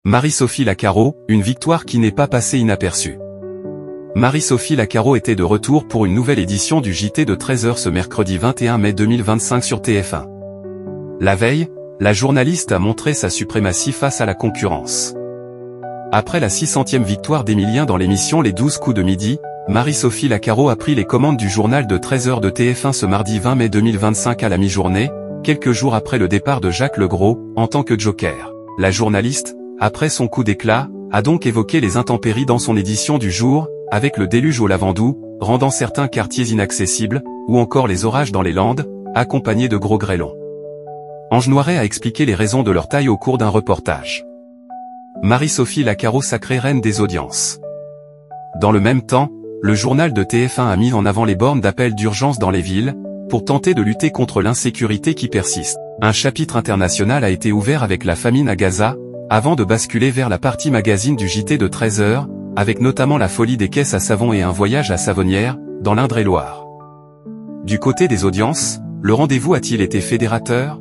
Marie-Sophie Lacaro, une victoire qui n'est pas passée inaperçue. Marie-Sophie Lacaro était de retour pour une nouvelle édition du JT de 13h ce mercredi 21 mai 2025 sur TF1. La veille, la journaliste a montré sa suprématie face à la concurrence. Après la 600e victoire d'Emilien dans l'émission Les 12 coups de midi, Marie-Sophie Lacaro a pris les commandes du journal de 13h de TF1 ce mardi 20 mai 2025 à la mi-journée, quelques jours après le départ de Jacques Legros, en tant que joker. La journaliste, après son coup d'éclat, a donc évoqué les intempéries dans son édition du jour, avec le déluge au lavandou, rendant certains quartiers inaccessibles, ou encore les orages dans les Landes, accompagnés de gros grêlons. Ange Noiret a expliqué les raisons de leur taille au cours d'un reportage. Marie-Sophie Lacaro sacrée reine des audiences. Dans le même temps, le journal de TF1 a mis en avant les bornes d'appel d'urgence dans les villes, pour tenter de lutter contre l'insécurité qui persiste. Un chapitre international a été ouvert avec la famine à Gaza, avant de basculer vers la partie magazine du JT de 13h, avec notamment la folie des caisses à savon et un voyage à Savonnières, dans l'Indre-et-Loire. Du côté des audiences, le rendez-vous a-t-il été fédérateur?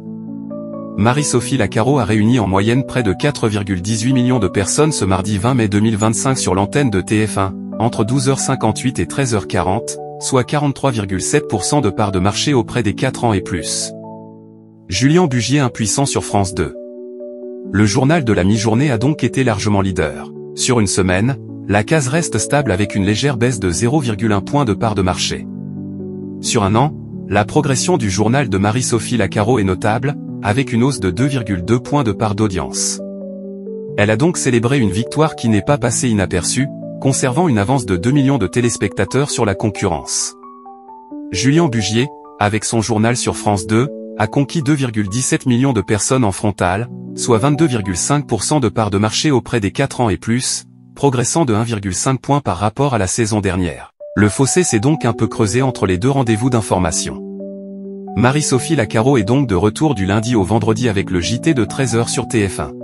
Marie-Sophie Lacaro a réuni en moyenne près de 4,18 millions de personnes ce mardi 20 mai 2025 sur l'antenne de TF1, entre 12h58 et 13h40, soit 43,7% de part de marché auprès des 4 ans et plus. Julien Bugier impuissant sur France 2. Le journal de la mi-journée a donc été largement leader. Sur une semaine, la case reste stable avec une légère baisse de 0,1 point de part de marché. Sur un an, la progression du journal de Marie-Sophie Lacaro est notable, avec une hausse de 2,2 points de part d'audience. Elle a donc célébré une victoire qui n'est pas passée inaperçue, conservant une avance de 2 millions de téléspectateurs sur la concurrence. Julien Bugier, avec son journal sur France 2, a conquis 2,17 millions de personnes en frontal, soit 22,5% de part de marché auprès des 4 ans et plus, progressant de 1,5 points par rapport à la saison dernière. Le fossé s'est donc un peu creusé entre les deux rendez-vous d'information. Marie-Sophie Lacaro est donc de retour du lundi au vendredi avec le JT de 13h sur TF1.